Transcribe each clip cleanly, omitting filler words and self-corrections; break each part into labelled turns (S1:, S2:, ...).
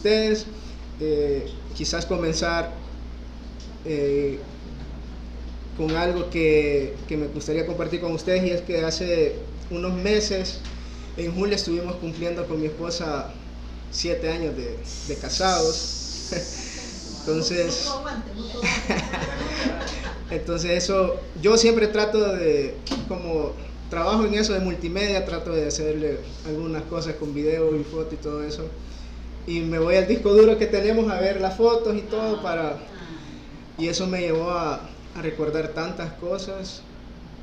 S1: ustedes, quizás comenzar con algo que me gustaría compartir con ustedes, y es que hace unos meses, en julio, estuvimos cumpliendo con mi esposa 7 años de casados. Entonces eso, yo siempre trato de, como trabajo en eso de multimedia, trato de hacerle algunas cosas con video y foto y todo eso. Y me voy al disco duro que tenemos a ver las fotos y todo y eso me llevó a recordar tantas cosas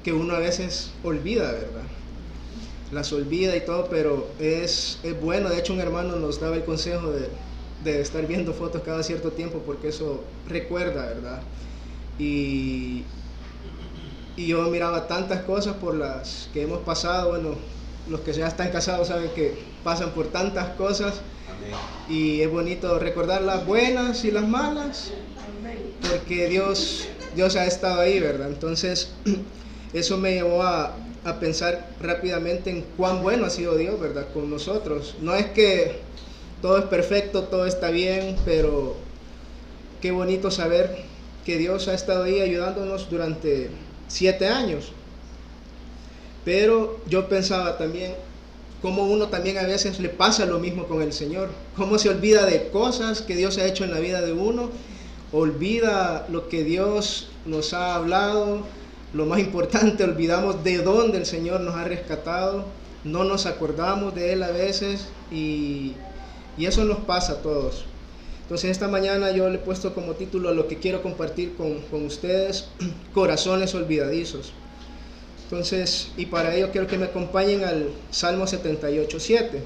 S1: que uno a veces olvida, ¿verdad? Las olvida y todo, pero es bueno. De hecho, un hermano nos daba el consejo de estar viendo fotos cada cierto tiempo, porque eso recuerda, ¿verdad? Y yo miraba tantas cosas por las que hemos pasado. Bueno, los que ya están casados saben que pasan por tantas cosas. Y es bonito recordar las buenas y las malas, porque Dios ha estado ahí, ¿verdad? Entonces eso me llevó a pensar rápidamente en cuán bueno ha sido Dios, ¿verdad?, con nosotros. No es que todo es perfecto, todo está bien, pero qué bonito saber que Dios ha estado ahí ayudándonos durante 7 años. Pero yo pensaba también cómo uno también a veces le pasa lo mismo con el Señor, cómo se olvida de cosas que Dios ha hecho en la vida de uno, olvida lo que Dios nos ha hablado. Lo más importante, olvidamos de dónde el Señor nos ha rescatado, no nos acordamos de Él a veces, y eso nos pasa a todos. Entonces esta mañana yo le he puesto como título a lo que quiero compartir con ustedes: corazones olvidadizos. Entonces, y para ello quiero que me acompañen al Salmo 78:7.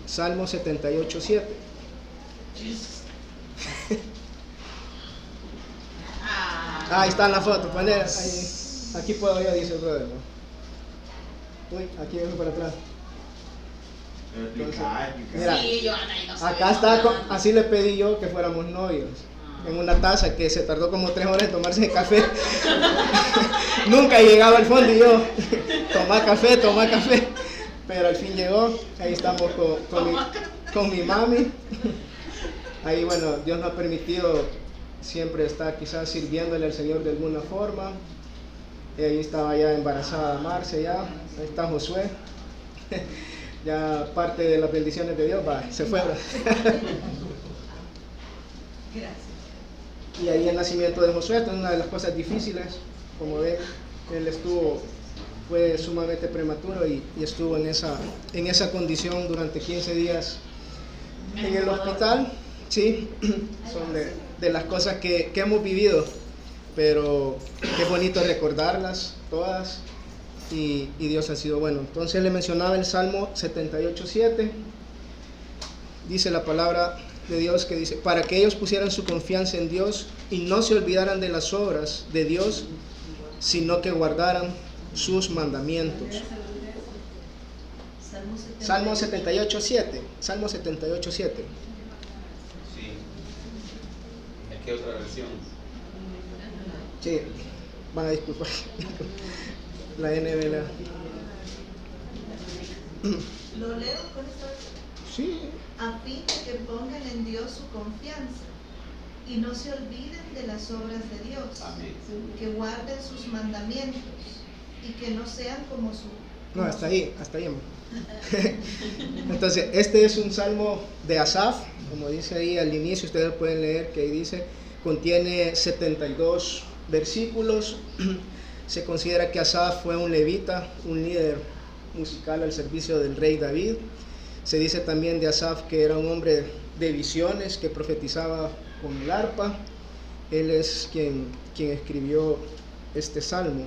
S1: Salmo 78:7. Ahí está la foto, poner ahí. Aquí puedo yo, dice el brother, ¿no? Uy, aquí vengo para atrás. Entonces, mira, acá está, así le pedí yo que fuéramos novios, en una taza que se tardó como 3 horas en tomarse el café. Nunca llegaba al fondo y yo, toma café, pero al fin llegó. Ahí estamos con mi mami. Ahí, bueno, Dios nos ha permitido siempre estar quizás sirviéndole al Señor de alguna forma. Y ahí estaba ya embarazada Marce, ya. Ahí está Josué. Ya parte de las bendiciones de Dios, se fue. Gracias. Y ahí el nacimiento de Josué es una de las cosas difíciles. Como ven, él fue sumamente prematuro y estuvo en esa condición durante 15 días en el hospital. Sí, son de las cosas que hemos vivido, pero qué bonito recordarlas todas, y Dios ha sido bueno. Entonces le mencionaba el Salmo 78:7, dice la palabra de Dios, que dice: para que ellos pusieran su confianza en Dios y no se olvidaran de las obras de Dios, sino que guardaran sus mandamientos. Salmo 78:7. Salmo 78:7.
S2: ¿Qué otra versión?
S1: Sí, van a disculpar. La NBLA.
S3: ¿Lo leo con esta versión?
S1: Sí.
S3: A fin de que pongan en Dios su confianza y no se olviden de las obras de Dios.
S2: Amén.
S3: Que guarden sus mandamientos y que no sean como su...
S1: No, hasta ahí. Entonces, este es un salmo de Asaf, como dice ahí al inicio. Ustedes pueden leer que ahí dice, contiene 72 versículos. Se considera que Asaf fue un levita, un líder musical al servicio del rey David. Se dice también de Asaf que era un hombre de visiones, que profetizaba con el arpa. Él es quien escribió este salmo.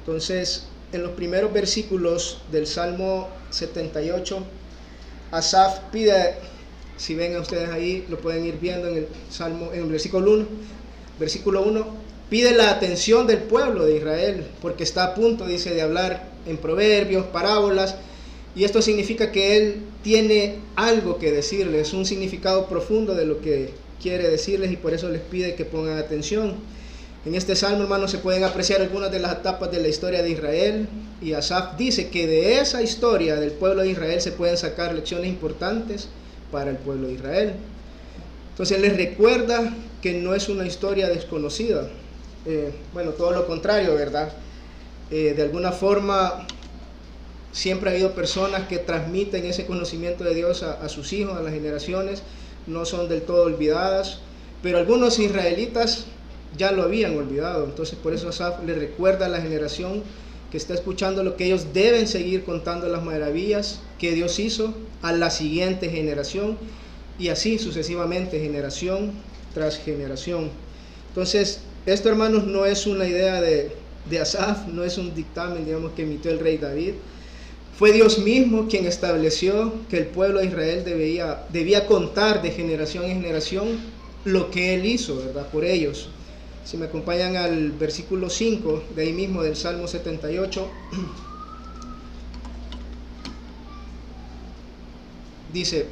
S1: Entonces, en los primeros versículos del Salmo 78, Asaf pide, si ven ustedes ahí, lo pueden ir viendo en el versículo 1, pide la atención del pueblo de Israel, porque está a punto, dice, de hablar en proverbios, parábolas, y esto significa que él tiene algo que decirles, un significado profundo de lo que quiere decirles, y por eso les pide que pongan atención. En este salmo, hermanos, se pueden apreciar algunas de las etapas de la historia de Israel, y Asaf dice que de esa historia del pueblo de Israel se pueden sacar lecciones importantes para el pueblo de Israel. Entonces les recuerda que no es una historia desconocida, bueno, todo lo contrario, ¿verdad? De alguna forma siempre ha habido personas que transmiten ese conocimiento de Dios a sus hijos, a las generaciones, no son del todo olvidadas, pero algunos israelitas ya lo habían olvidado. Entonces por eso Asaf le recuerda a la generación que está escuchando lo que ellos deben seguir contando las maravillas que Dios hizo a la siguiente generación, y así sucesivamente, generación tras generación. Entonces esto, hermanos, no es una idea de Asaf, no es un dictamen, digamos, que emitió el rey David. Fue Dios mismo quien estableció que el pueblo de Israel debía contar de generación en generación lo que Él hizo, ¿verdad?, por ellos. Si me acompañan al versículo 5, de ahí mismo del Salmo 78, dice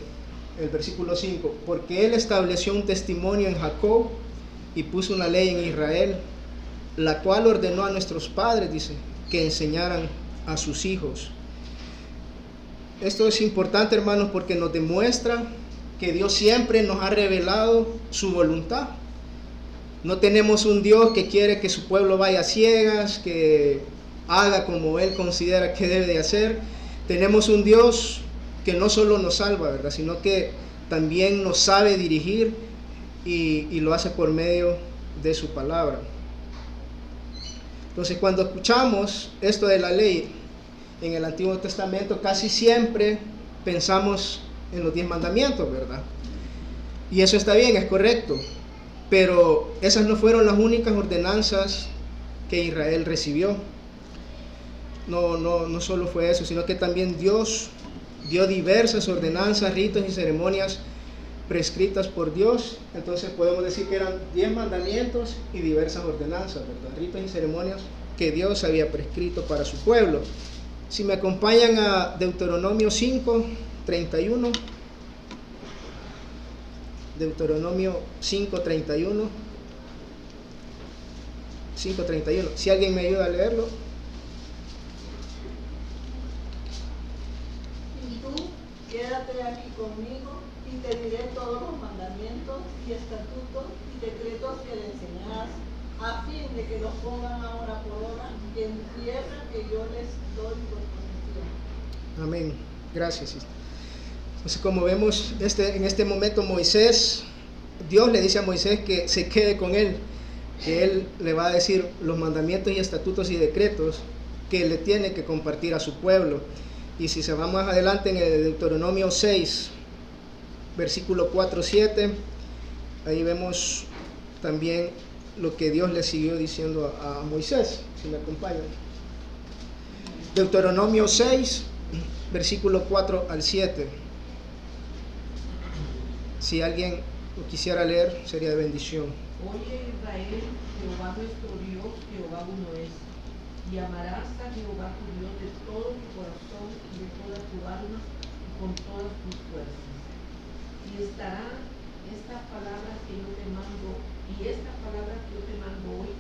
S1: el versículo 5, porque Él estableció un testimonio en Jacob y puso una ley en Israel, la cual ordenó a nuestros padres, dice, que enseñaran a sus hijos. Esto es importante, hermanos, porque nos demuestra que Dios siempre nos ha revelado su voluntad. No tenemos un Dios que quiere que su pueblo vaya a ciegas, que haga como Él considera que debe de hacer. Tenemos un Dios que no solo nos salva, ¿verdad?, sino que también nos sabe dirigir y lo hace por medio de su palabra. Entonces, cuando escuchamos esto de la ley en el Antiguo Testamento, casi siempre pensamos en los 10 mandamientos, ¿verdad? Y eso está bien, es correcto. Pero esas no fueron las únicas ordenanzas que Israel recibió. No solo fue eso, sino que también Dios dio diversas ordenanzas, ritos y ceremonias prescritas por Dios. Entonces podemos decir que eran 10 mandamientos y diversas ordenanzas, ¿verdad?, ritos y ceremonias que Dios había prescrito para su pueblo. Si me acompañan a Deuteronomio 5, 31. Deuteronomio 5:31. Si alguien me ayuda a leerlo.
S4: Y tú, quédate aquí conmigo, y te diré todos los mandamientos y estatutos y decretos que le enseñarás, a fin de que los pongan ahora por hora en tierra que yo les doy por posesión.
S1: Amén. Gracias. Entonces, como vemos en este momento, Dios le dice a Moisés que se quede con él, que él le va a decir los mandamientos y estatutos y decretos que le tiene que compartir a su pueblo. Y si se va más adelante en el Deuteronomio 6, versículo 4-7, ahí vemos también lo que Dios le siguió diciendo a Moisés. Si me acompañan. Deuteronomio 6, versículo 4-7. Si alguien lo quisiera leer, sería de bendición.
S5: Oye Israel, Jehová nuestro Dios, Jehová uno es, y amarás a Jehová tu Dios de todo tu corazón y de toda tu alma y con todas tus fuerzas. Y estará esta palabra que yo te mando, y esta palabra que yo te mando hoy,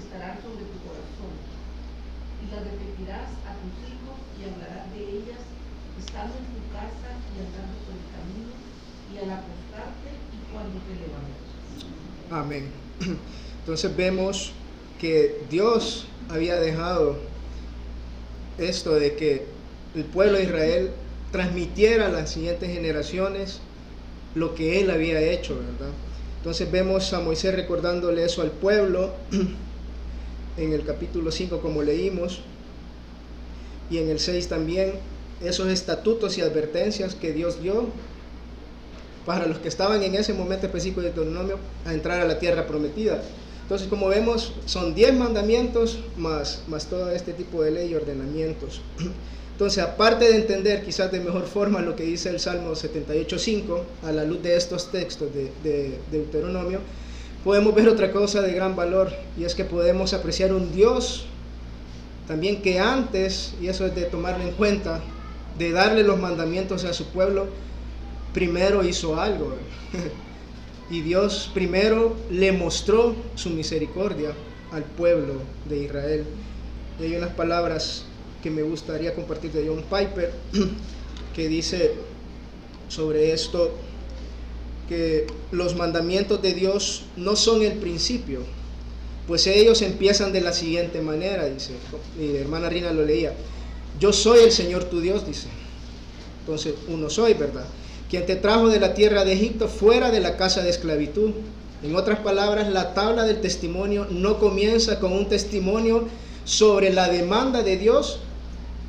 S5: estará sobre tu corazón, y la repetirás a tus hijos y hablarás de ellas, estando en tu casa y andando por el camino, y al acostarte y cuando te levantes.
S1: Amén. Entonces vemos que Dios había dejado esto de que el pueblo de Israel transmitiera a las siguientes generaciones lo que Él había hecho, ¿verdad? Entonces vemos a Moisés recordándole eso al pueblo en el capítulo 5, como leímos, y en el 6 también, esos estatutos y advertencias que Dios dio para los que estaban en ese momento específico de Deuteronomio a entrar a la tierra prometida. Entonces, como vemos, son 10 mandamientos más todo este tipo de ley y ordenamientos. Entonces, aparte de entender quizás de mejor forma lo que dice el Salmo 78:5, a la luz de estos textos de Deuteronomio, podemos ver otra cosa de gran valor, y es que podemos apreciar un Dios también que antes, y eso es de tomarlo en cuenta, de darle los mandamientos a su pueblo, primero hizo algo. Y Dios primero le mostró su misericordia al pueblo de Israel. Y hay unas palabras que me gustaría compartir de John Piper, que dice sobre esto, que los mandamientos de Dios no son el principio, pues ellos empiezan de la siguiente manera, dice, y la hermana Rina lo leía: yo soy el Señor tu Dios, dice. Entonces, uno soy, ¿verdad? Quien te trajo de la tierra de Egipto, fuera de la casa de esclavitud. En otras palabras, la tabla del testimonio no comienza con un testimonio sobre la demanda de Dios,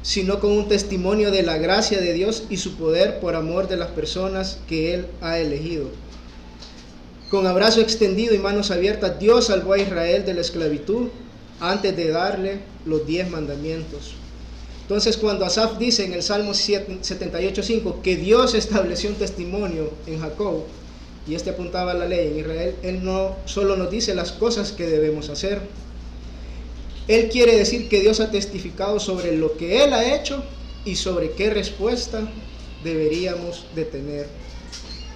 S1: sino con un testimonio de la gracia de Dios y su poder por amor de las personas que Él ha elegido. Con abrazo extendido y manos abiertas, Dios salvó a Israel de la esclavitud antes de darle los 10 mandamientos. Entonces, cuando Asaf dice en el Salmo 78:5 que Dios estableció un testimonio en Jacob, y este apuntaba a la ley en Israel, Él no solo nos dice las cosas que debemos hacer. Él quiere decir que Dios ha testificado sobre lo que Él ha hecho y sobre qué respuesta deberíamos de tener.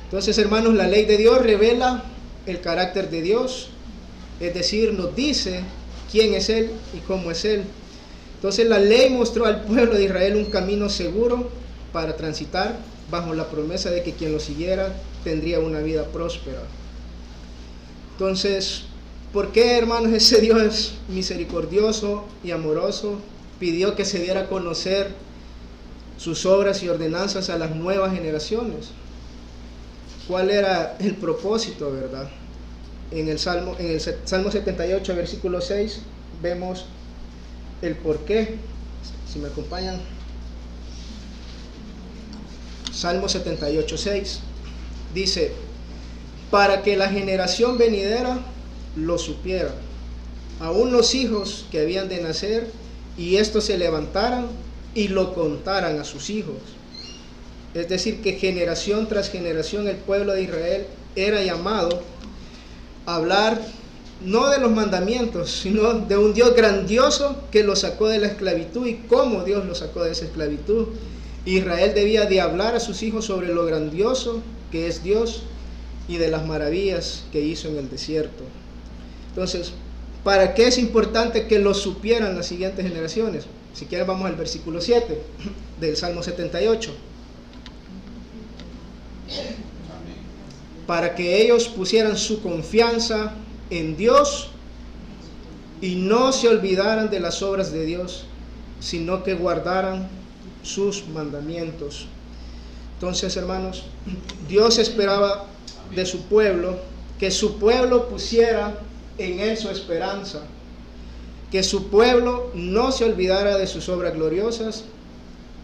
S1: Entonces, hermanos, la ley de Dios revela el carácter de Dios, es decir, nos dice quién es Él y cómo es Él. Entonces, la ley mostró al pueblo de Israel un camino seguro para transitar bajo la promesa de que quien lo siguiera tendría una vida próspera. Entonces, ¿por qué, hermanos, ese Dios misericordioso y amoroso pidió que se diera a conocer sus obras y ordenanzas a las nuevas generaciones? ¿Cuál era el propósito, verdad? En el Salmo 78, versículo 6, vemos el por qué. Si me acompañan. Salmo 78, 6 dice: para que la generación venidera lo supiera, aún los hijos que habían de nacer, y estos se levantaran y lo contaran a sus hijos. Es decir, que generación tras generación el pueblo de Israel era llamado a hablar no de los mandamientos, sino de un Dios grandioso que lo sacó de la esclavitud y cómo Dios lo sacó de esa esclavitud. Israel debía de hablar a sus hijos sobre lo grandioso que es Dios y de las maravillas que hizo en el desierto. Entonces, ¿para qué es importante que lo supieran las siguientes generaciones? Si quieren, vamos al versículo 7 del Salmo 78. Para que ellos pusieran su confianza en Dios y no se olvidaran de las obras de Dios, sino que guardaran sus mandamientos. Entonces, hermanos, Dios esperaba de su pueblo que su pueblo pusiera en Él su esperanza, que su pueblo no se olvidara de sus obras gloriosas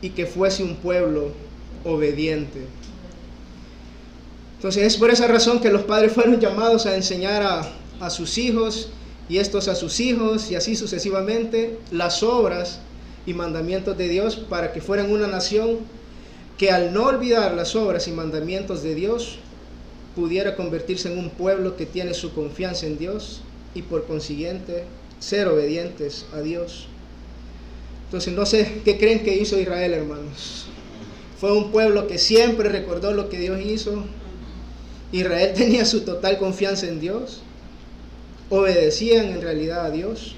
S1: y que fuese un pueblo obediente. Entonces, es por esa razón que los padres fueron llamados a enseñar a sus hijos, y estos a sus hijos, y así sucesivamente, las obras y mandamientos de Dios, para que fueran una nación que, al no olvidar las obras y mandamientos de Dios, pudiera convertirse en un pueblo que tiene su confianza en Dios y por consiguiente ser obedientes a Dios. Entonces, no sé qué creen que hizo Israel, hermanos. Fue un pueblo que siempre recordó lo que Dios hizo. Israel tenía su total confianza en Dios. Obedecían en realidad a Dios.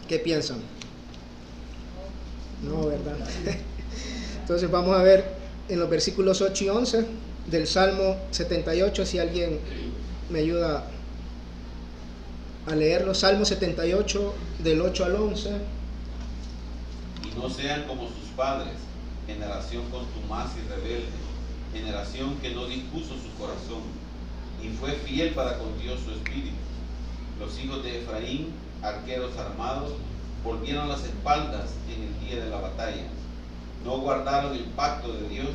S1: ¿Qué piensan? No, ¿verdad? Entonces vamos a ver en los versículos 8 y 11 del Salmo 78, si alguien me ayuda a leerlo. Salmo 78, del 8 al 11.
S2: Y no sean como sus padres, generación contumaz y rebelde, generación que no dispuso su corazón, y fue fiel para con Dios su espíritu. Los hijos de Efraín, arqueros armados, volvieron las espaldas en el día de la batalla. No guardaron el pacto de Dios,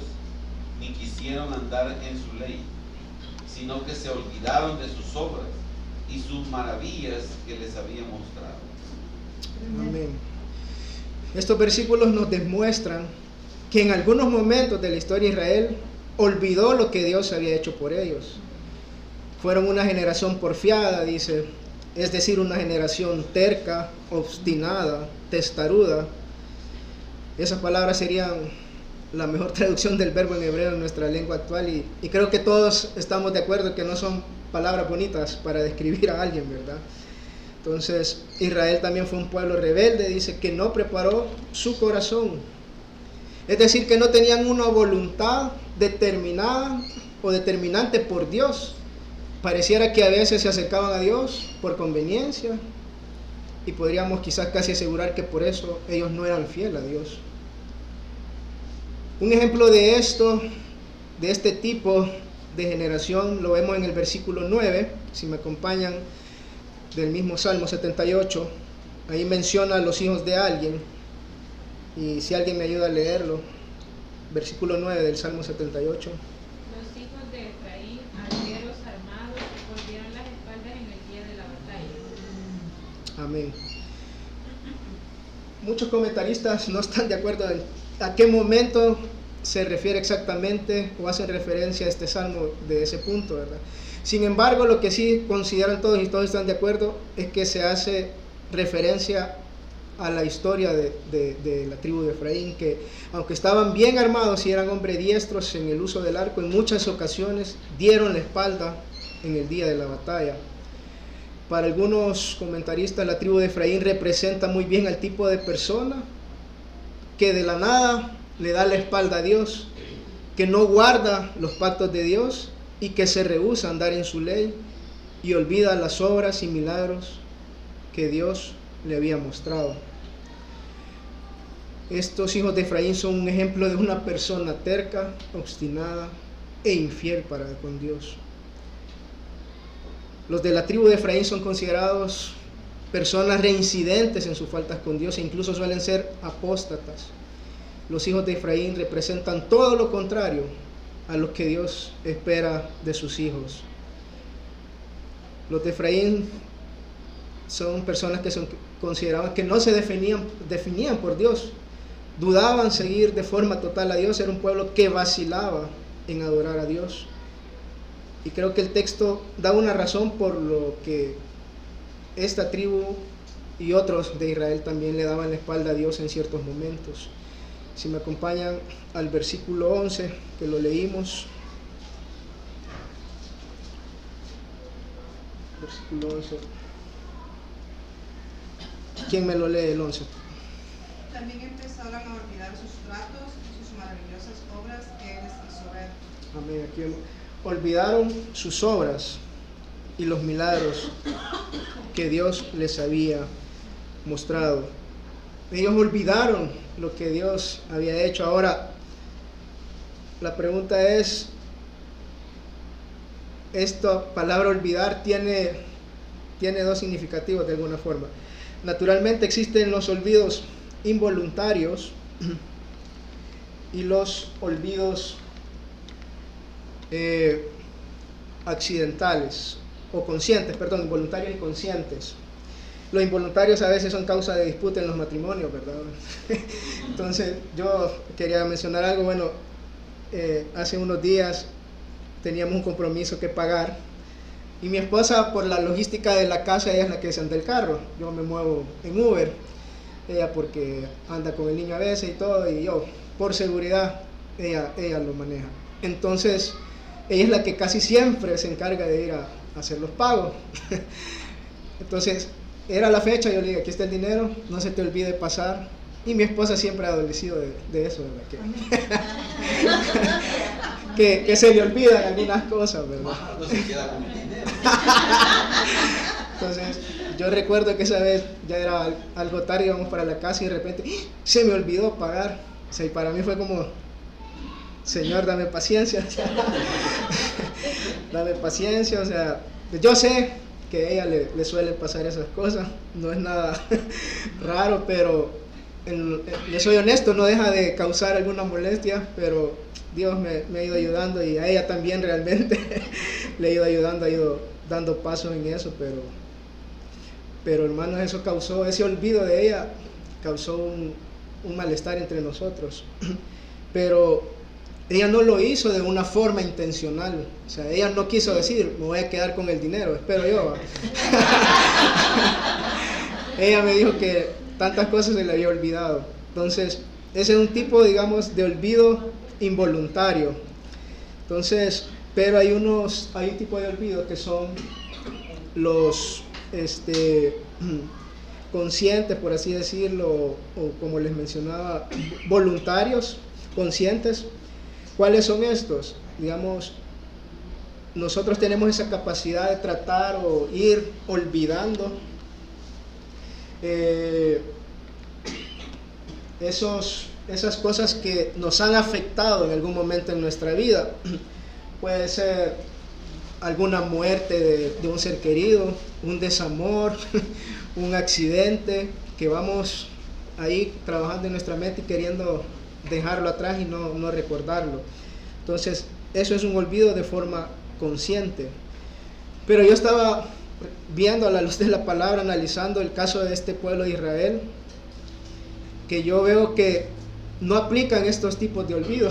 S2: ni quisieron andar en su ley, sino que se olvidaron de sus obras y sus maravillas que les había mostrado.
S1: Amén. Estos versículos nos demuestran que en algunos momentos de la historia de Israel olvidó lo que Dios había hecho por ellos. Fueron una generación porfiada, dice, es decir, una generación terca, obstinada, testaruda. Esas palabras serían la mejor traducción del verbo en hebreo en nuestra lengua actual, y creo que todos estamos de acuerdo que no son palabras bonitas para describir a alguien, ¿verdad? Entonces, Israel también fue un pueblo rebelde, dice que no preparó su corazón. Es decir, que no tenían una voluntad determinada o determinante por Dios. Pareciera que a veces se acercaban a Dios por conveniencia y podríamos quizás casi asegurar que por eso ellos no eran fieles a Dios. Un ejemplo de esto, de este tipo de generación, lo vemos en el versículo 9, si me acompañan, del mismo Salmo 78. Ahí menciona a los hijos de alguien, y si alguien me ayuda a leerlo, versículo 9 del Salmo 78.
S6: Los hijos de Efraín, arrieros armados, volvieron las espaldas en el día de la batalla.
S1: Amén. Muchos comentaristas no están de acuerdo en a qué momento se refiere exactamente o hacen referencia a este salmo de ese punto, ¿verdad? Sin embargo, lo que sí consideran todos y todos están de acuerdo es que se hace referencia a la historia de la tribu de Efraín, que aunque estaban bien armados y eran hombres diestros en el uso del arco, en muchas ocasiones dieron la espalda en el día de la batalla. Para algunos comentaristas, la tribu de Efraín representa muy bien al tipo de persona que de la nada le da la espalda a Dios, que no guarda los pactos de Dios y que se rehúsa a andar en su ley y olvida las obras y milagros que Dios le había mostrado. Estos hijos de Efraín son un ejemplo de una persona terca, obstinada e infiel para con Dios. Los de la tribu de Efraín son considerados personas reincidentes en sus faltas con Dios e incluso suelen ser apóstatas. Los hijos de Efraín representan todo lo contrario a lo que Dios espera de sus hijos. Los de Efraín son personas que consideraban que no se definían por Dios, dudaban seguir de forma total a Dios, era un pueblo que vacilaba en adorar a Dios. Y creo que el texto da una razón por lo que esta tribu y otros de Israel también le daban la espalda a Dios en ciertos momentos. Si me acompañan al versículo 11, que lo leímos. Versículo 11. ¿Quién me lo lee el 11?
S7: También empezaron a olvidar sus tratos y sus maravillosas obras que Él les hizo ver.
S1: Amén. Aquí olvidaron sus obras y los milagros que Dios les había mostrado. Ellos olvidaron lo que Dios había hecho. Ahora, la pregunta es, esta palabra olvidar tiene dos significativos de alguna forma. Naturalmente existen los olvidos involuntarios y los olvidos accidentales o conscientes, involuntarios y conscientes. Los involuntarios a veces son causa de disputa en los matrimonios, ¿verdad? Entonces yo quería mencionar algo. Bueno, hace unos días teníamos un compromiso que pagar y mi esposa, por la logística de la casa, ella es la que se anda el carro. Yo me muevo en Uber, ella porque anda con el niño a veces y todo, y yo por seguridad ella lo maneja. Entonces ella es la que casi siempre se encarga de ir a hacer los pagos. Entonces era la fecha, yo le dije, aquí está el dinero, no se te olvide pasar. Y mi esposa siempre ha adolecido de eso, ¿verdad? Que se le olvidan algunas cosas, ¿verdad?
S2: No se queda con el dinero.
S1: Entonces yo recuerdo que esa vez ya era algo tarde, íbamos para la casa y de repente se me olvidó pagar. O sea, y para mí fue como, Señor, dame paciencia. Dame paciencia, o sea, yo sé que a ella le suele pasar esas cosas, no es nada raro, pero le soy honesto, no deja de causar alguna molestia, pero Dios me ha ido ayudando y a ella también realmente le ha ido ayudando, ha ido dando pasos en eso, pero hermanos, eso causó, ese olvido de ella causó un malestar entre nosotros, pero ella no lo hizo de una forma intencional. O sea, ella no quiso decir, me voy a quedar con el dinero, espero yo. Ella me dijo que tantas cosas se le había olvidado. Entonces, ese es un tipo, digamos, de olvido involuntario. Entonces, Pero hay un tipo de olvido que son los conscientes, por así decirlo, o como les mencionaba, voluntarios, conscientes. ¿Cuáles son estos? Digamos, nosotros tenemos esa capacidad de tratar o ir olvidando esas cosas que nos han afectado en algún momento en nuestra vida. Puede ser alguna muerte de un ser querido, un desamor, un accidente, que vamos ahí trabajando en nuestra mente y queriendo dejarlo atrás y no recordarlo. Entonces, eso es un olvido de forma consciente. Pero yo estaba viendo a la luz de la palabra, analizando el caso de este pueblo de Israel, que yo veo que no aplican estos tipos de olvido.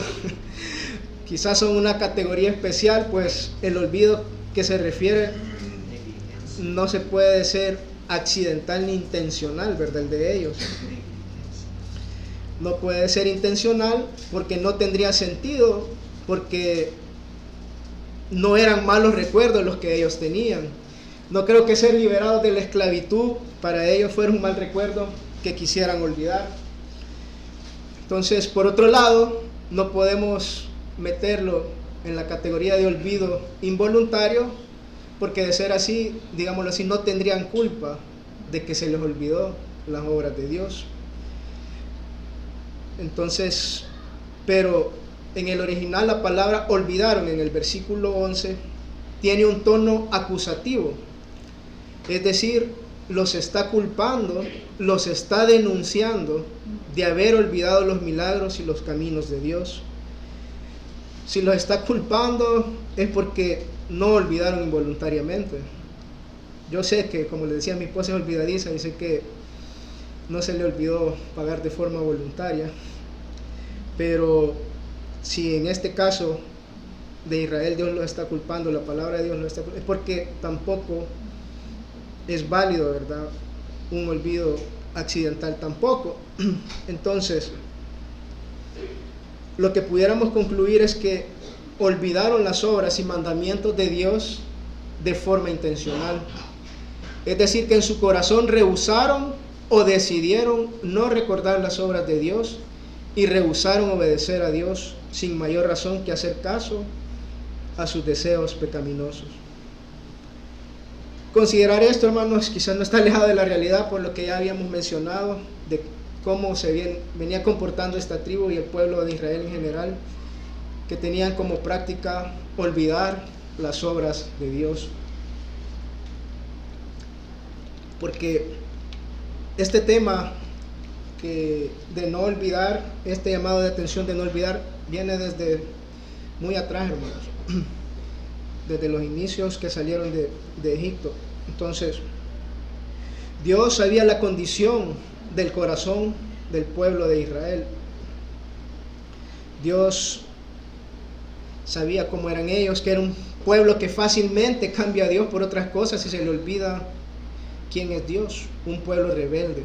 S1: Quizás son una categoría especial, pues el olvido que se refiere no se puede ser accidental ni intencional, ¿verdad? El de ellos no puede ser intencional porque no tendría sentido, porque no eran malos recuerdos los que ellos tenían. No creo que ser liberados de la esclavitud para ellos fuera un mal recuerdo que quisieran olvidar. Entonces, por otro lado, no podemos meterlo en la categoría de olvido involuntario, porque de ser así, digámoslo así, no tendrían culpa de que se les olvidó las obras de Dios. Entonces, pero en el original la palabra olvidaron en el versículo 11 tiene un tono acusativo, es decir, los está culpando, los está denunciando de haber olvidado los milagros y los caminos de Dios. Si los está culpando es porque no olvidaron involuntariamente. Yo sé que, como le decía, mi esposa es olvidadiza y sé que no se le olvidó pagar de forma voluntaria, pero si en este caso de Israel Dios lo está culpando, la palabra de Dios lo está culpando, es porque tampoco es válido, ¿verdad? Un olvido accidental tampoco. Entonces, lo que pudiéramos concluir es que olvidaron las obras y mandamientos de Dios de forma intencional. Es decir, que en su corazón rehusaron o decidieron no recordar las obras de Dios y rehusaron obedecer a Dios sin mayor razón que hacer caso a sus deseos pecaminosos. Considerar esto, hermanos, quizás no está alejado de la realidad por lo que ya habíamos mencionado de cómo se venía comportando esta tribu y el pueblo de Israel en general, que tenían como práctica olvidar las obras de Dios. Porque este tema de no olvidar, este llamado de atención de no olvidar, viene desde muy atrás, hermanos, desde los inicios que salieron de Egipto. Entonces, Dios sabía la condición del corazón del pueblo de Israel. Dios sabía cómo eran ellos, que era un pueblo que fácilmente cambia a Dios por otras cosas y se le olvida quién es Dios, un pueblo rebelde.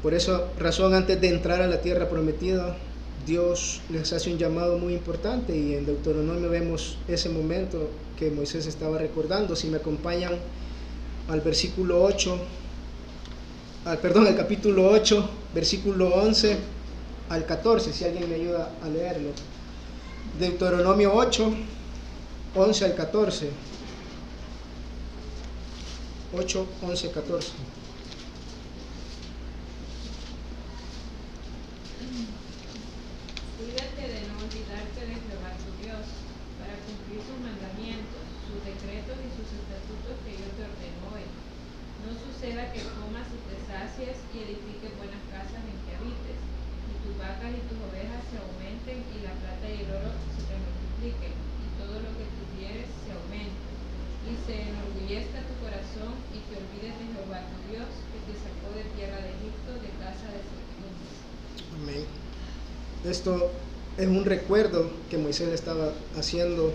S1: Por esa razón, antes de entrar a la tierra prometida, Dios les hace un llamado muy importante, y en Deuteronomio vemos ese momento que Moisés estaba recordando. Si me acompañan al versículo 8, al capítulo 8, versículo 11 al 14, si alguien me ayuda a leerlo. Deuteronomio 8, 11 al 14. 8, 11, 14.
S6: Cuídate de no olvidarte de Jehová tu Dios, para cumplir sus mandamientos, sus decretos y sus estatutos que yo te ordeno hoy. No suceda que comas y te sacies y edifiques buenas casas en que habites, y tus vacas y tus ovejas se aumenten, y la plata y el oro se te multipliquen, y todo lo que tuvieres se aumente, y se enorgullezca tu corazón, y te olvides de Jehová tu Dios, que te sacó de tierra de Egipto, de casa de servidumbre.
S1: Amén. Esto es un recuerdo que Moisés le estaba haciendo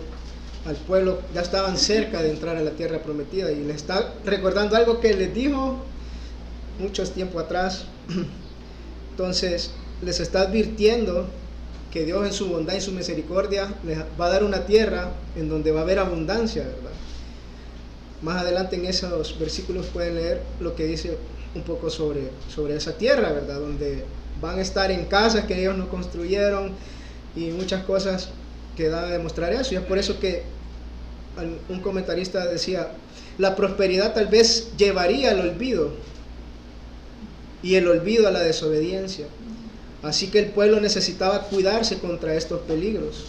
S1: al pueblo. Ya estaban cerca de entrar a la tierra prometida y le está recordando algo que les dijo muchos tiempo atrás. Entonces les está advirtiendo que Dios en su bondad y su misericordia les va a dar una tierra en donde va a haber abundancia, ¿verdad? Más adelante en esos versículos pueden leer lo que dice un poco sobre esa tierra, ¿verdad? Donde van a estar en casas que ellos no construyeron y muchas cosas que dan a demostrar eso. Y es por eso que un comentarista decía, la prosperidad tal vez llevaría al olvido y el olvido a la desobediencia. Así que el pueblo necesitaba cuidarse contra estos peligros.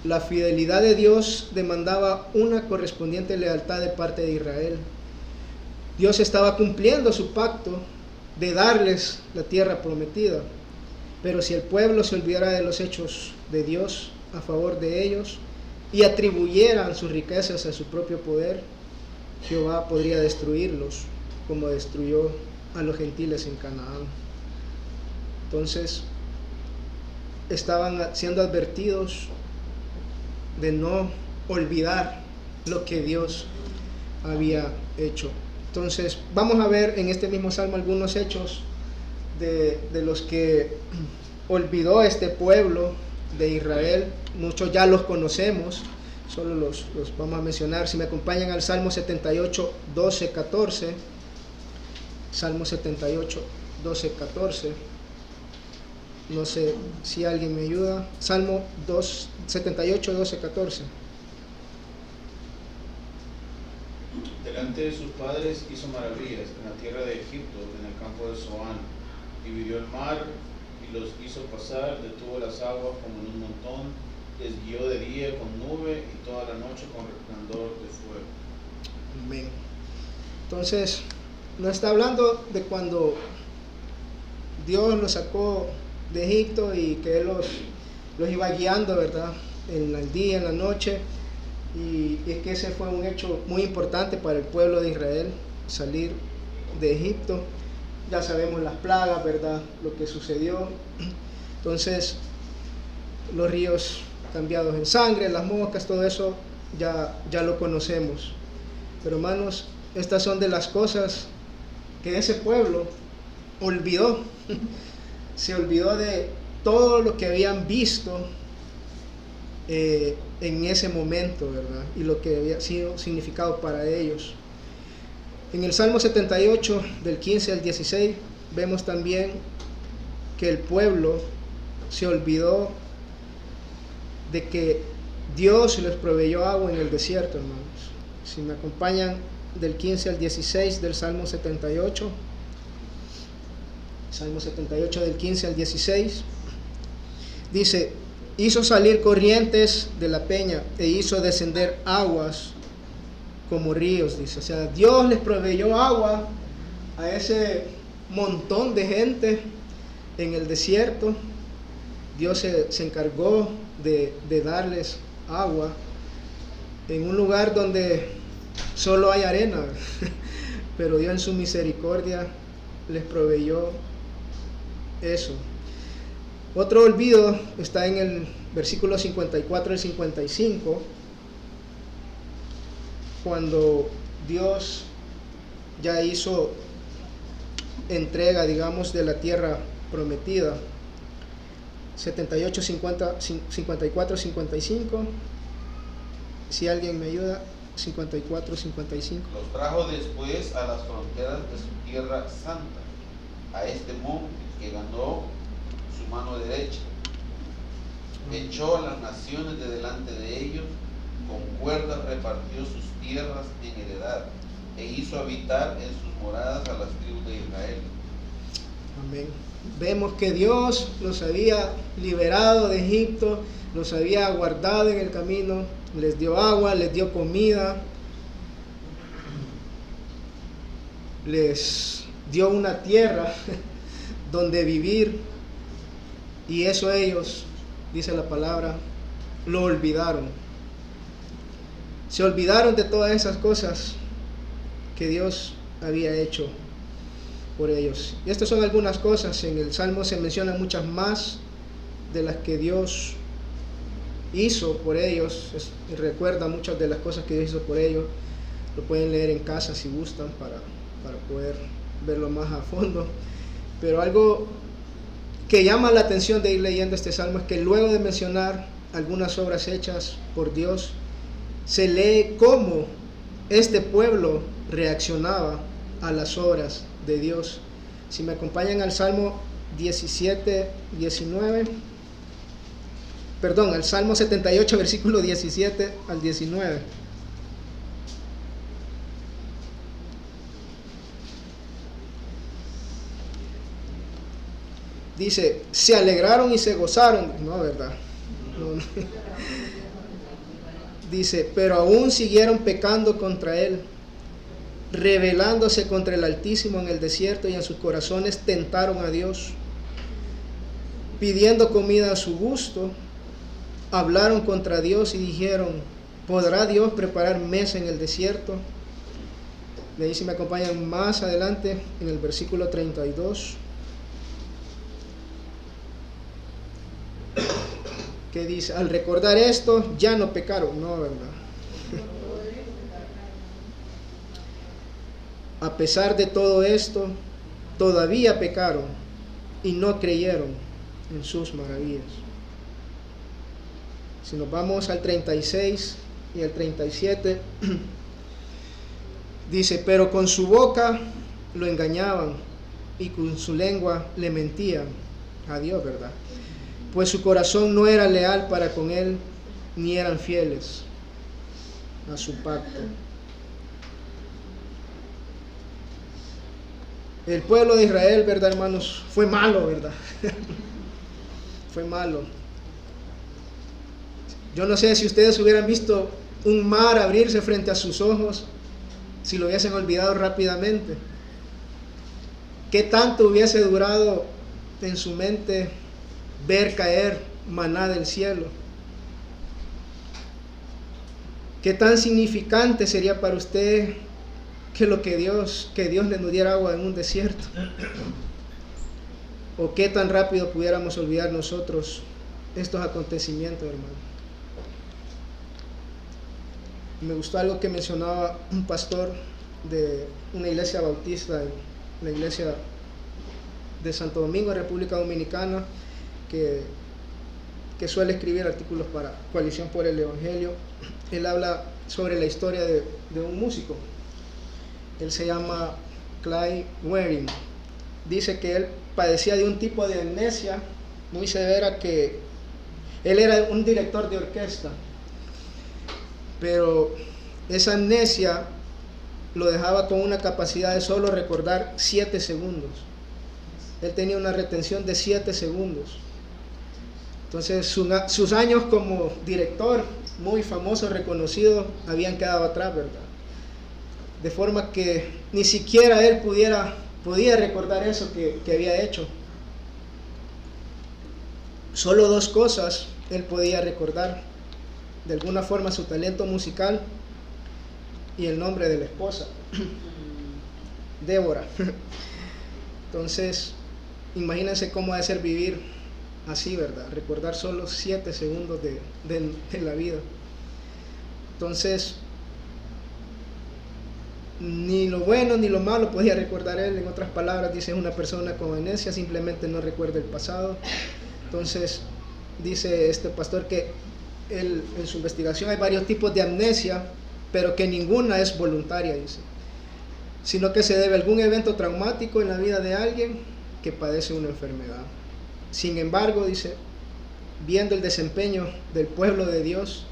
S1: La fidelidad de Dios demandaba una correspondiente lealtad de parte de Israel. Dios estaba cumpliendo su pacto de darles la tierra prometida. Pero si el pueblo se olvidara de los hechos de Dios a favor de ellos y atribuyeran sus riquezas a su propio poder, Jehová podría destruirlos como destruyó a los gentiles en Canaán. Entonces, estaban siendo advertidos de no olvidar lo que Dios había hecho. Entonces, vamos a ver en este mismo salmo algunos hechos de los que olvidó este pueblo de Israel. Muchos ya los conocemos, solo los vamos a mencionar. Si me acompañan al Salmo 78, 12, 14. Salmo 78, 12, 14. No sé si alguien me ayuda. Salmo 78, 12, 14.
S8: Delante de sus padres hizo maravillas en la tierra de Egipto, en el campo de Zoán. Dividió el mar y los hizo pasar, detuvo las aguas como en un montón, les guió de día con nube y toda la noche con resplandor de fuego.
S1: Amén. Entonces, no está hablando de cuando Dios los sacó de Egipto y que Él los iba guiando, ¿verdad? En el día, en la noche. Y es que ese fue un hecho muy importante para el pueblo de Israel, salir de Egipto. Ya sabemos las plagas, ¿verdad? Lo que sucedió. Entonces, los ríos cambiados en sangre, las moscas, todo eso ya lo conocemos. Pero hermanos, estas son de las cosas que ese pueblo olvidó. Se olvidó de todo lo que habían visto en ese momento, ¿verdad? Y lo que había sido significado para ellos. En el Salmo 78, del 15 al 16, vemos también que el pueblo se olvidó de que Dios les proveyó agua en el desierto, hermanos. Si me acompañan del 15 al 16 del Salmo 78, Salmo 78 del 15 al 16, dice: hizo salir corrientes de la peña e hizo descender aguas como ríos, dice. O sea, Dios les proveyó agua a ese montón de gente en el desierto. Dios se encargó de darles agua en un lugar donde solo hay arena, pero Dios en su misericordia les proveyó eso. Otro olvido está en el versículo 54 al 55, cuando Dios ya hizo entrega, digamos, de la tierra prometida. 78, 50, 54, 55. Si alguien me ayuda, 54, 55.
S2: Los trajo después a las fronteras de su tierra santa, a este monte que ganó su mano derecha. Echó a las naciones de delante de ellos, con cuerdas repartió sus tierras en heredad, e hizo habitar en sus moradas a las tribus de Israel.
S1: Amén. Vemos que Dios los había liberado de Egipto, los había guardado en el camino, les dio agua, les dio comida, les dio una tierra donde vivir, y eso ellos, dice la palabra, lo olvidaron. Se olvidaron de todas esas cosas que Dios había hecho por ellos. Y estas son algunas cosas. En el Salmo se mencionan muchas más de las que Dios hizo por ellos. Y recuerda muchas de las cosas que Dios hizo por ellos. Lo pueden leer en casa si gustan para poder verlo más a fondo. Pero algo que llama la atención de ir leyendo este salmo es que luego de mencionar algunas obras hechas por Dios, se lee cómo este pueblo reaccionaba a las obras de Dios. Si me acompañan al Salmo 78, versículo 17 al 19. Dice, se alegraron y se gozaron. No, ¿verdad? No. Dice, pero aún siguieron pecando contra él, rebelándose contra el Altísimo en el desierto, y en sus corazones tentaron a Dios, pidiendo comida a su gusto. Hablaron contra Dios y dijeron, ¿podrá Dios preparar mesa en el desierto? De ahí, si me acompañan más adelante, en el versículo 32, que dice, al recordar esto, ya no pecaron. No, ¿verdad? A pesar de todo esto, todavía pecaron y no creyeron en sus maravillas. Si nos vamos al 36 y al 37, dice, pero con su boca lo engañaban y con su lengua le mentían a Dios, ¿verdad? Pues su corazón no era leal para con él, ni eran fieles a su pacto. El pueblo de Israel, ¿verdad, hermanos? Fue malo, ¿verdad? Fue malo. Yo no sé si ustedes hubieran visto un mar abrirse frente a sus ojos, si lo hubiesen olvidado rápidamente. ¿Qué tanto hubiese durado en su mente ver caer maná del cielo? ¿Qué tan significante sería para usted que Dios le nos diera agua en un desierto? ¿O qué tan rápido pudiéramos olvidar nosotros estos acontecimientos, hermano? Me gustó algo que mencionaba un pastor de una iglesia bautista, la iglesia de Santo Domingo, República Dominicana, que suele escribir artículos para Coalición por el Evangelio. Él habla sobre la historia de un músico. Él se llama Clyde Waring. Dice que él padecía de un tipo de amnesia muy severa, que él era un director de orquesta, pero esa amnesia lo dejaba con una capacidad de solo recordar 7 segundos. Él tenía una retención de 7 segundos. Entonces sus años como director, muy famoso, reconocido, habían quedado atrás, ¿verdad? De forma que ni siquiera él podía recordar eso que había hecho. Solo 2 cosas él podía recordar: de alguna forma su talento musical y el nombre de la esposa, Débora. Entonces, imagínense cómo ha de ser vivir así, ¿verdad? Recordar solo 7 segundos de la vida. Entonces, ni lo bueno ni lo malo podía recordar él. En otras palabras, dice, una persona con amnesia simplemente no recuerda el pasado. Entonces, dice este pastor que en su investigación hay varios tipos de amnesia, pero que ninguna es voluntaria, dice, sino que se debe a algún evento traumático en la vida de alguien que padece una enfermedad. Sin embargo, dice, viendo el desempeño del pueblo de Dios,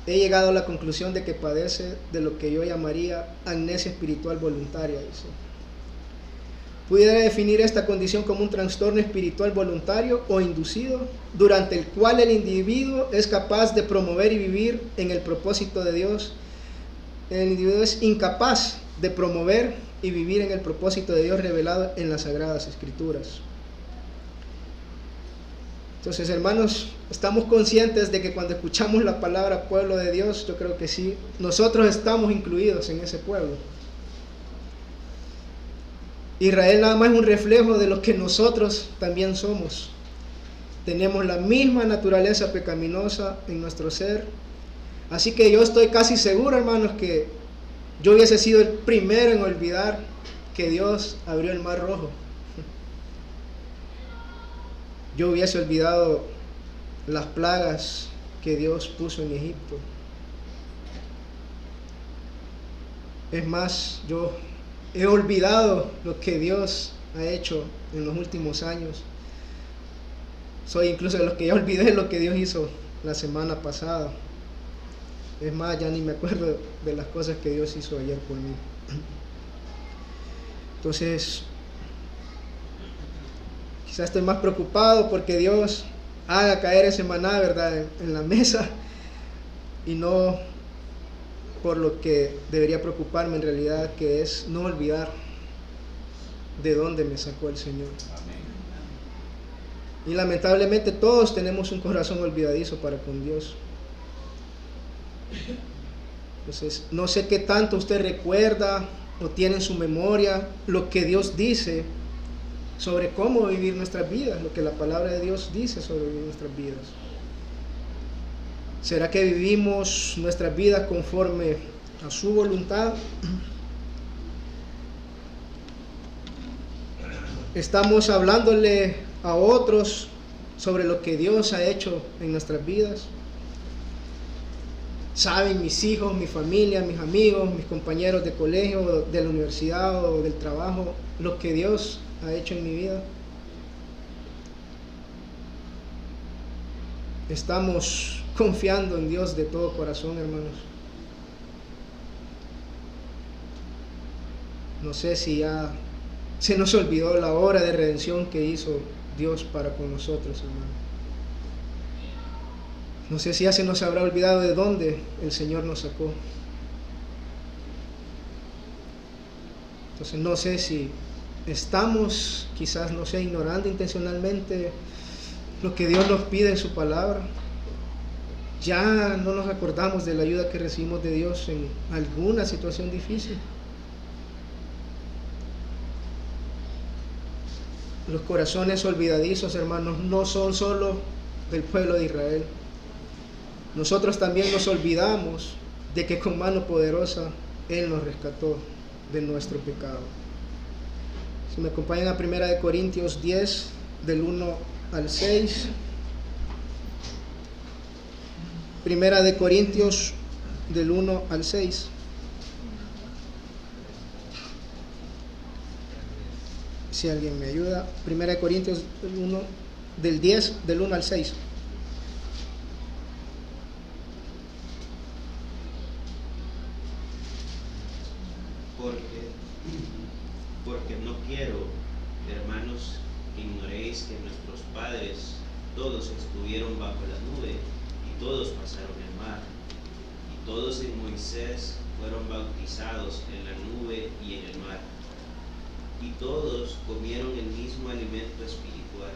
S1: he llegado a la conclusión de que padece de lo que yo llamaría amnesia espiritual voluntaria, dice. Pudiera definir esta condición como un trastorno espiritual voluntario o inducido, durante el cual el individuo es capaz de promover y vivir en el propósito de Dios. El individuo es incapaz de promover y vivir en el propósito de Dios revelado en las Sagradas Escrituras. Entonces, hermanos, estamos conscientes de que cuando escuchamos la palabra pueblo de Dios, yo creo que sí, nosotros estamos incluidos en ese pueblo. Israel nada más es un reflejo de lo que nosotros también somos. Tenemos la misma naturaleza pecaminosa en nuestro ser. Así que yo estoy casi seguro, hermanos, que yo hubiese sido el primero en olvidar que Dios abrió el mar rojo. yo hubiese olvidado las plagas que Dios puso en Egipto. Es más, yo he olvidado lo que Dios ha hecho en los últimos años. Soy incluso de los que ya olvidé lo que Dios hizo la semana pasada. Es más, ya ni me acuerdo de las cosas que Dios hizo ayer por mí. Entonces, quizás estoy más preocupado porque Dios haga caer ese maná, ¿verdad?, en la mesa, y no por lo que debería preocuparme en realidad, que es no olvidar de dónde me sacó el Señor.
S2: Amén.
S1: Y lamentablemente todos tenemos un corazón olvidadizo para con Dios. Entonces, no sé qué tanto usted recuerda o tiene en su memoria lo que Dios dice sobre cómo vivir nuestras vidas, lo que la palabra de Dios dice sobre vivir nuestras vidas. ¿Será que vivimos nuestras vidas conforme a su voluntad? ¿Estamos hablándole a otros sobre lo que Dios ha hecho en nuestras vidas? ¿Saben mis hijos, mi familia, mis amigos, mis compañeros de colegio, de la universidad o del trabajo, lo que Dios ha hecho en mi vida? ¿Estamos confiando en Dios de todo corazón, hermanos? No sé si ya se nos olvidó la obra de redención que hizo Dios para con nosotros, hermanos. No sé si ya se nos habrá olvidado de dónde el Señor nos sacó. Entonces no sé si estamos, quizás, no sé, ignorando intencionalmente lo que Dios nos pide en su palabra. Ya no nos acordamos de la ayuda que recibimos de Dios en alguna situación difícil. Los corazones olvidadizos, hermanos, no son solo del pueblo de Israel. Nosotros también nos olvidamos de que con mano poderosa Él nos rescató de nuestro pecado. Si me acompañan a 1 Corintios 10, del 1 al 6. 1 Corintios del 1 al 6. Si alguien me ayuda. 1 Corintios del 10, del 1 al 6.
S9: Porque no quiero, hermanos, que ignoréis que nuestros padres todos estuvieron bajo la nube y todos pasaron el mar, y todos en Moisés fueron bautizados en la nube y en el mar, y todos comieron el mismo alimento espiritual,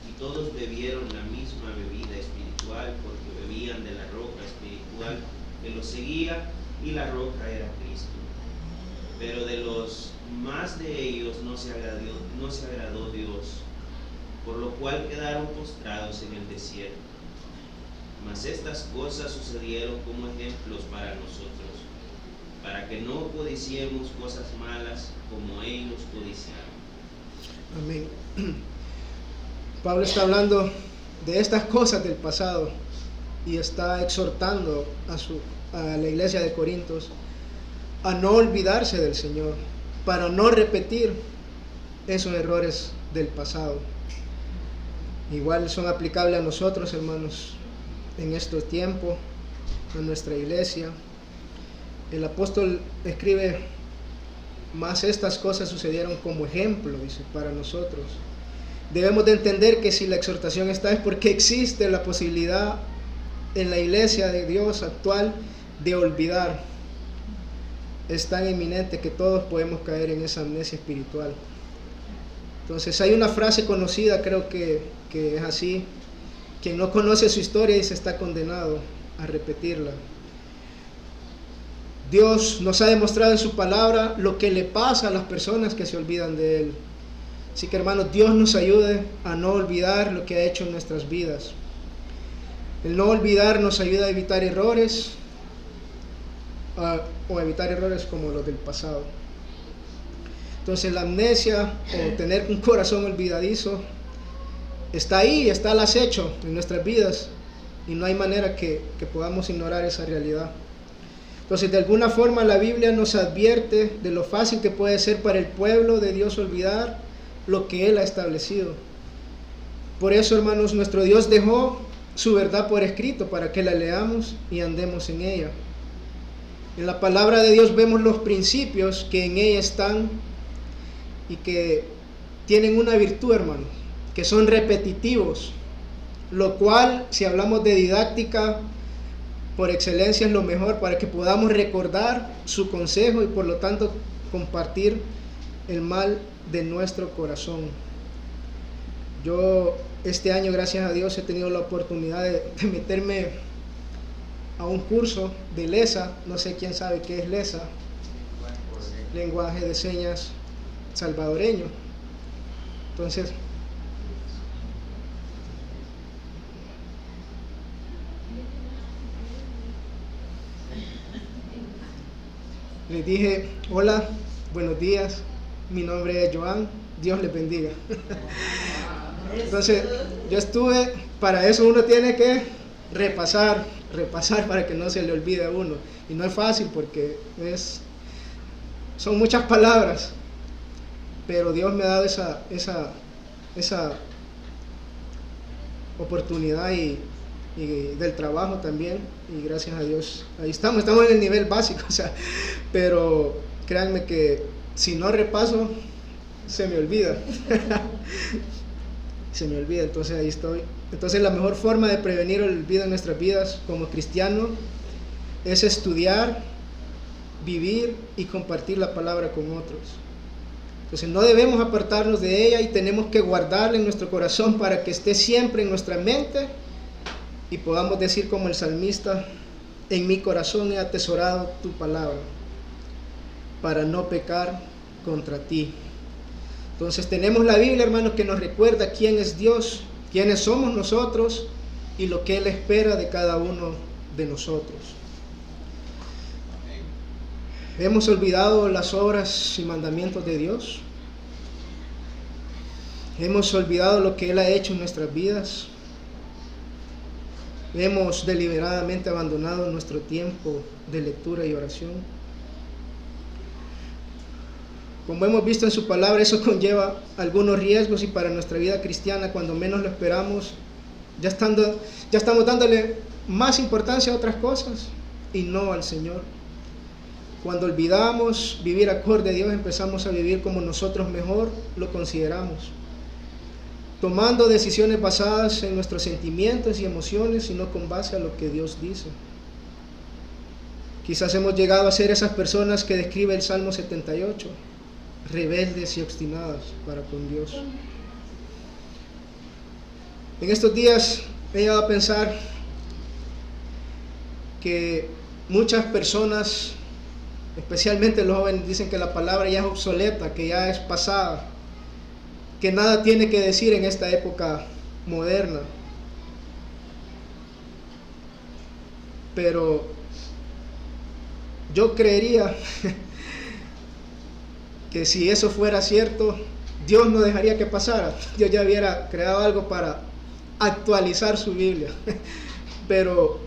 S9: y todos bebieron la misma bebida espiritual, porque bebían de la roca espiritual que los seguía, y la roca era Cristo. Pero de los más de ellos no se agradó Dios, por lo cual quedaron postrados en el desierto. Mas estas cosas sucedieron como ejemplos para nosotros, para que no codiciemos cosas malas como ellos codiciaron.
S1: Amén. Pablo está hablando de estas cosas del pasado y está exhortando a la iglesia de Corintios a no olvidarse del Señor, para no repetir esos errores del pasado. Igual son aplicables a nosotros, hermanos, en estos tiempos, a nuestra iglesia. El apóstol escribe: más estas cosas sucedieron como ejemplo, dice, para nosotros. Debemos de entender que si la exhortación está es porque existe la posibilidad en la iglesia de Dios actual de olvidar. Es tan inminente que todos podemos caer en esa amnesia espiritual. Entonces hay una frase conocida, creo que es así: quien no conoce su historia y se está condenado a repetirla. Dios nos ha demostrado en su palabra lo que le pasa a las personas que se olvidan de Él. Así que, hermanos, Dios nos ayude a no olvidar lo que ha hecho en nuestras vidas. El no olvidar nos ayuda a evitar errores, o evitar errores como los del pasado. Entonces la amnesia o tener un corazón olvidadizo está ahí, está al acecho en nuestras vidas y no hay manera que podamos ignorar esa realidad. Entonces, de alguna forma la Biblia nos advierte de lo fácil que puede ser para el pueblo de Dios olvidar lo que Él ha establecido. Por eso, hermanos, nuestro Dios dejó su verdad por escrito para que la leamos y andemos en ella. En la palabra de Dios vemos los principios que en ella están y que tienen una virtud, hermanos, que son repetitivos, lo cual, si hablamos de didáctica, por excelencia es lo mejor para que podamos recordar su consejo y por lo tanto compartir el mal de nuestro corazón. Yo este año, gracias a Dios, he tenido la oportunidad de meterme a un curso de LESA. No sé quién sabe qué es LESA, lenguaje de señas salvadoreño. Entonces, les dije: hola, buenos días, mi nombre es Joan, Dios les bendiga. Entonces, yo estuve, para eso uno tiene que repasar para que no se le olvide a uno. Y no es fácil porque son muchas palabras, pero Dios me ha dado esa oportunidad y del trabajo también, y gracias a Dios ahí estamos en el nivel básico, pero créanme que si no repaso se me olvida. Entonces ahí estoy. Entonces la mejor forma de prevenir el olvido en nuestras vidas como cristianos es estudiar, vivir y compartir la palabra con otros. Entonces no debemos apartarnos de ella y tenemos que guardarla en nuestro corazón para que esté siempre en nuestra mente y podamos decir como el salmista: en mi corazón he atesorado tu palabra para no pecar contra ti. Entonces tenemos la Biblia, hermanos, que nos recuerda quién es Dios, quiénes somos nosotros y lo que Él espera de cada uno de nosotros. Hemos olvidado las obras y mandamientos de Dios. Hemos olvidado lo que Él ha hecho en nuestras vidas. Hemos deliberadamente abandonado nuestro tiempo de lectura y oración. Como hemos visto en su palabra, eso conlleva algunos riesgos y para nuestra vida cristiana, cuando menos lo esperamos, ya estamos dándole más importancia a otras cosas y no al Señor. Cuando olvidamos vivir acorde a Dios, empezamos a vivir como nosotros mejor lo consideramos, tomando decisiones basadas en nuestros sentimientos y emociones y no con base a lo que Dios dice. Quizás hemos llegado a ser esas personas que describe el Salmo 78, rebeldes y obstinadas para con Dios. En estos días he llegado a pensar que muchas personas, especialmente los jóvenes, dicen que la palabra ya es obsoleta, que ya es pasada, que nada tiene que decir en esta época moderna. Pero yo creería que si eso fuera cierto, Dios no dejaría que pasara. Dios ya hubiera creado algo para actualizar su Biblia. Pero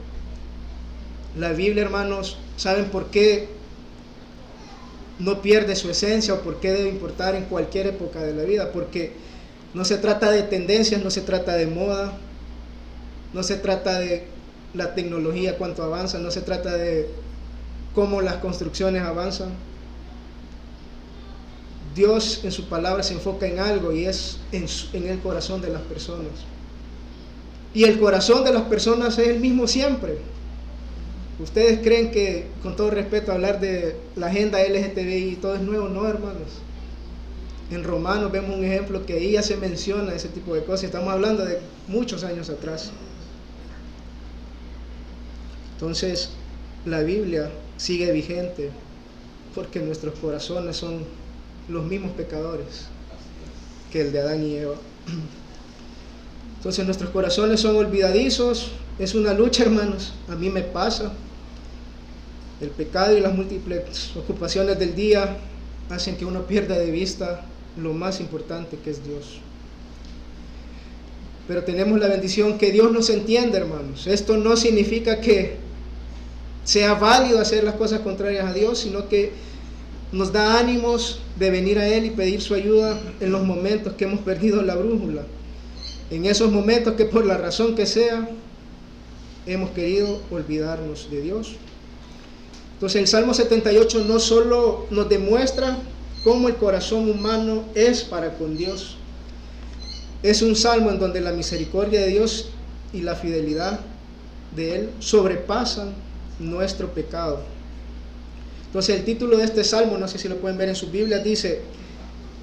S1: la Biblia, hermanos, ¿saben por qué no pierde su esencia o por qué debe importar en cualquier época de la vida? Porque no se trata de tendencias, no se trata de moda, no se trata de la tecnología, cuánto avanza, no se trata de cómo las construcciones avanzan. Dios en su palabra se enfoca en algo y es en el corazón de las personas. Y el corazón de las personas es el mismo siempre. ¿Ustedes creen que, con todo respeto, hablar de la agenda LGTBI y todo es nuevo? No, hermanos. En Romanos vemos un ejemplo que ahí ya se menciona ese tipo de cosas. Estamos hablando de muchos años atrás. Entonces, la Biblia sigue vigente porque nuestros corazones son los mismos pecadores que el de Adán y Eva. Entonces nuestros corazones son olvidadizos. Es una lucha, hermanos. A mí me pasa. El pecado y las múltiples ocupaciones del día hacen que uno pierda de vista lo más importante, que es Dios. pero tenemos la bendición que Dios nos entiende, hermanos. Esto no significa que sea válido hacer las cosas contrarias a Dios, sino que nos da ánimos de venir a Él y pedir su ayuda en los momentos que hemos perdido la brújula, en esos momentos que por la razón que sea hemos querido olvidarnos de Dios. Entonces el Salmo 78 no solo nos demuestra cómo el corazón humano es para con Dios, es un salmo en donde la misericordia de Dios y la fidelidad de Él sobrepasan nuestro pecado. Entonces el título de este salmo, no sé si lo pueden ver en sus Biblias, dice: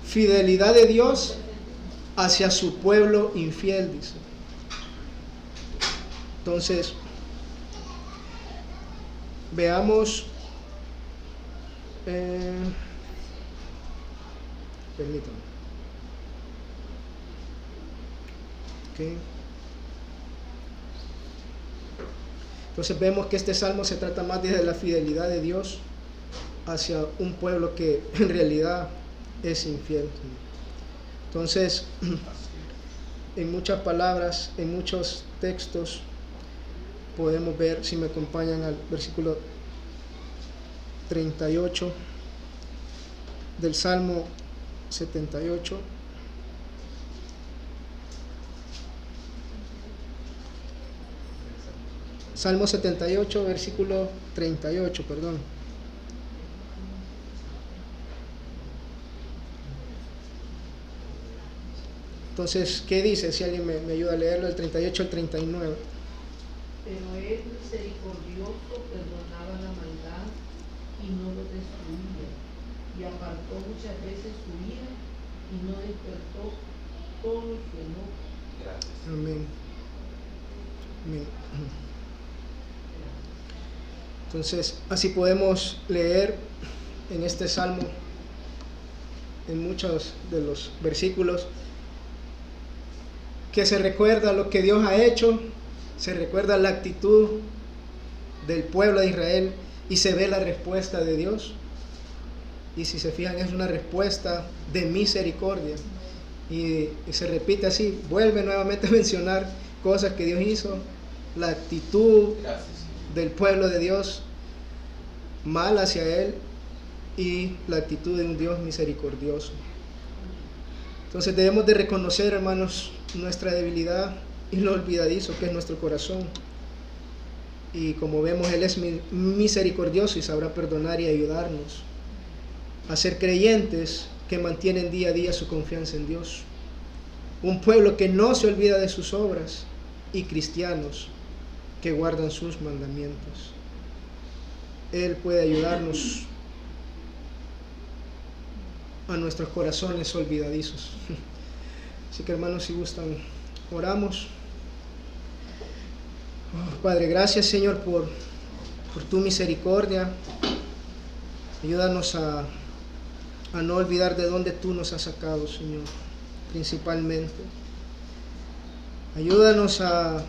S1: fidelidad de Dios hacia su pueblo infiel, dice. Entonces, veamos, permítanme. Okay. Entonces vemos que este salmo se trata más de la fidelidad de Dios hacia un pueblo que en realidad es infiel. Entonces, en muchas palabras, en muchos textos, podemos ver, si me acompañan al versículo 38 del Salmo 78. Salmo 78, versículo 38, perdón. Entonces, ¿qué dice? Si alguien me ayuda a leerlo, el 38 al 39.
S5: Pero él, misericordioso, perdonaba la maldad y no lo destruía, y apartó muchas veces su ira y no despertó todo su enojo.
S2: Gracias.
S1: Amén. Amén. Entonces, así podemos leer en este salmo, en muchos de los versículos, que se recuerda lo que Dios ha hecho, se recuerda la actitud del pueblo de Israel y se ve la respuesta de Dios. Y si se fijan, es una respuesta de misericordia. Y se repite así, vuelve nuevamente a mencionar cosas que Dios hizo, la actitud del pueblo de Dios mal hacia Él y la actitud de un Dios misericordioso. Entonces debemos de reconocer, hermanos, nuestra debilidad y lo olvidadizo que es nuestro corazón. Y como vemos, Él es misericordioso y sabrá perdonar y ayudarnos a ser creyentes que mantienen día a día su confianza en Dios. Un pueblo que no se olvida de sus obras y cristianos que guardan sus mandamientos. Él puede ayudarnos a nuestros corazones olvidadizos. Así que, hermanos, si gustan, oramos. Padre, gracias, Señor, por tu misericordia. Ayúdanos a no olvidar de dónde tú nos has sacado, Señor, principalmente. Ayúdanos a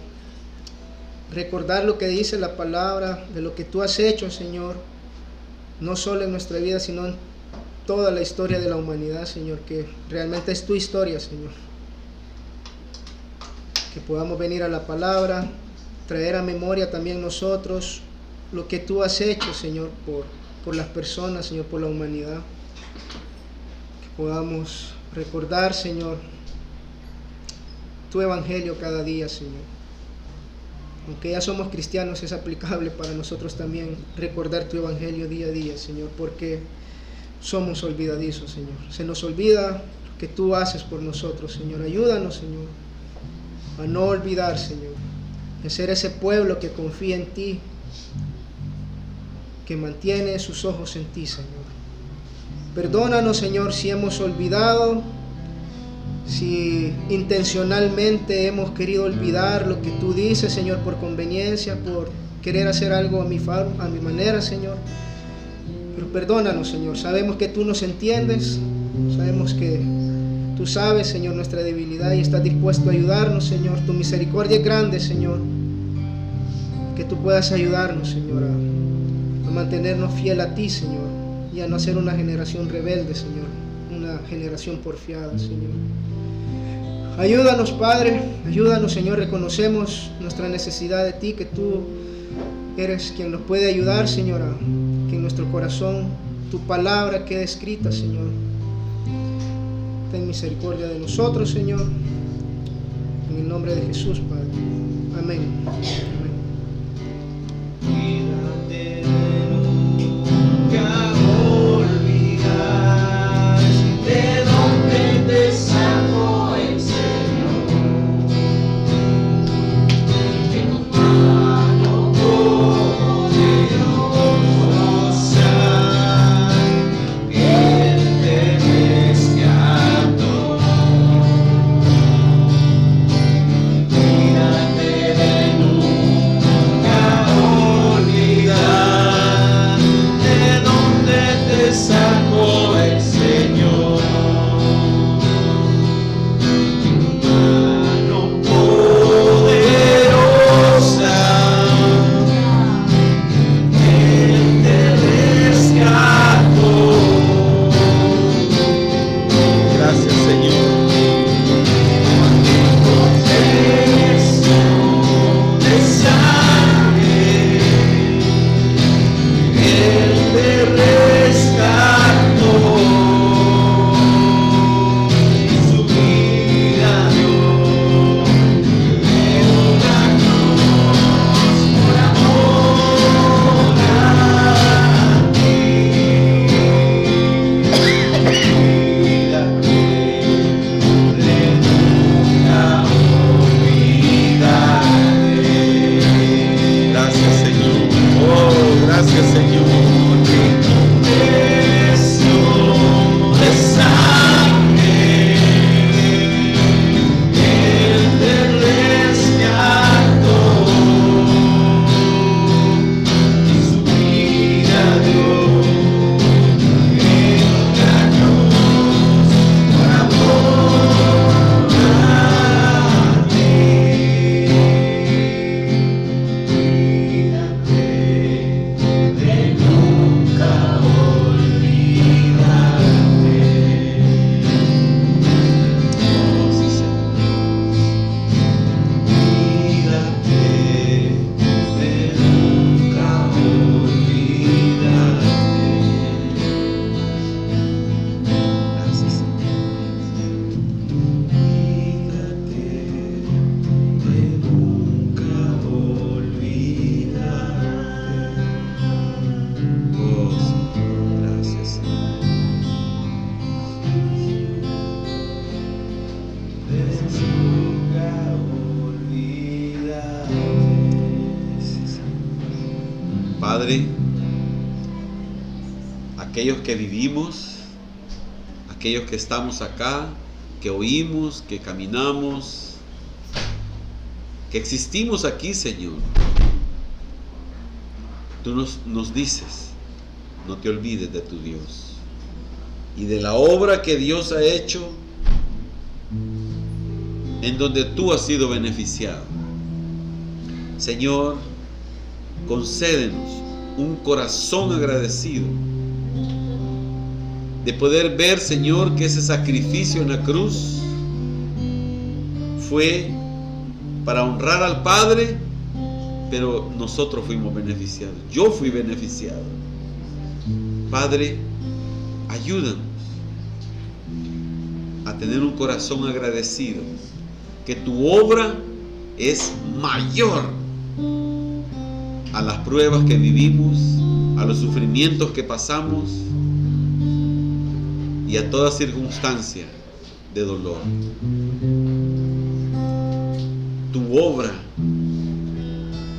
S1: recordar lo que dice la palabra, de lo que tú has hecho, Señor, no solo en nuestra vida, sino en toda la historia de la humanidad, Señor, que realmente es tu historia, Señor. Que podamos venir a la palabra, traer a memoria también nosotros lo que tú has hecho, Señor, por las personas, Señor, por la humanidad. Que podamos recordar, Señor, tu evangelio cada día, Señor. Aunque ya somos cristianos, es aplicable para nosotros también recordar tu evangelio día a día, Señor, porque somos olvidadizos, Señor. Se nos olvida lo que tú haces por nosotros, Señor. Ayúdanos, Señor, a no olvidar, Señor, de ser ese pueblo que confía en ti, que mantiene sus ojos en ti, Señor. Perdónanos, Señor, si hemos olvidado, si intencionalmente hemos querido olvidar lo que tú dices, Señor, por conveniencia, por querer hacer algo a mi manera, Señor. Pero perdónanos, Señor. Sabemos que tú nos entiendes, sabemos que tú sabes, Señor, nuestra debilidad y estás dispuesto a ayudarnos, Señor. Tu misericordia es grande, Señor. Que tú puedas ayudarnos, Señor, a mantenernos fiel a ti, Señor, y a no ser una generación rebelde, Señor, una generación porfiada, Señor. Ayúdanos, Padre, ayúdanos, Señor. Reconocemos nuestra necesidad de ti, que tú eres quien nos puede ayudar, Señor, a que en nuestro corazón tu palabra quede escrita, Señor. Ten misericordia de nosotros, Señor. En el nombre de Jesús, Padre. Amén. Amén.
S9: Cuídate de nunca olvidar de dónde te sacó el Señor. Que tu mano poderosa, Él te rescató. Cuídate de nunca olvidar de dónde te sacó el Señor. Tu mano poderosa, Él te rescató. Gracias, Señor. De sangre, Él te rescató y su vida dio en una cruz por amor a ti. Cuídate de nunca olvidarte. Gracias, Señor. Oh, gracias, Señor. Beso de sangre, Él te rescató y su vida dio en una cruz por amor a ti. Cuídate de nunca olvidarte. Oh, sí, Señor. Cuídate de nunca olvidarte. Gracias, Señor. Cuídate de nunca olvidarte. Oh, Señor, gracias, Señor. De nunca olvidarte. Padre, aquellos que vivimos, aquellos que estamos acá, que oímos, que caminamos, que existimos aquí, Señor, tú nos dices, no te olvides de tu Dios y de la obra que Dios ha hecho en donde tú has sido beneficiado. Señor, concédenos un corazón agradecido de poder ver, Señor, que ese sacrificio en la cruz fue para honrar al Padre, pero nosotros fuimos beneficiados. Yo fui beneficiado. Padre, ayúdanos a tener un corazón agradecido, que tu obra es mayor a las pruebas que vivimos, a los sufrimientos que pasamos y a toda circunstancia de dolor. Tu obra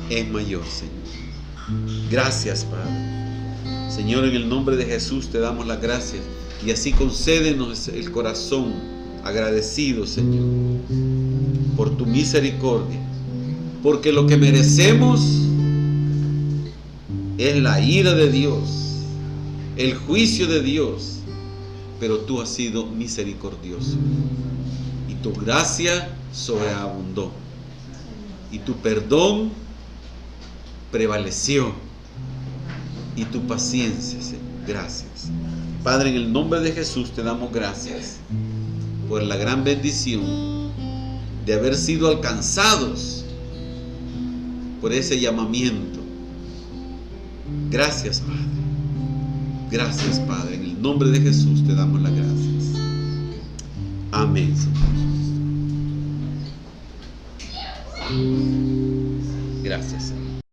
S9: es mayor, Señor. Gracias, Padre. Señor, en el nombre de Jesús te damos las gracias y así concédenos el corazón agradecido, Señor, por tu misericordia, porque lo que merecemos es la ira de Dios, el juicio de Dios, pero tú has sido misericordioso y tu gracia sobreabundó y tu perdón prevaleció y tu paciencia, Señor. Gracias. Padre, en el nombre de Jesús te damos gracias por la gran bendición
S2: de haber sido alcanzados por ese llamamiento. Gracias, Padre. Gracias, Padre. En el nombre de Jesús te damos las gracias. Amén, Señor. Gracias, Señor.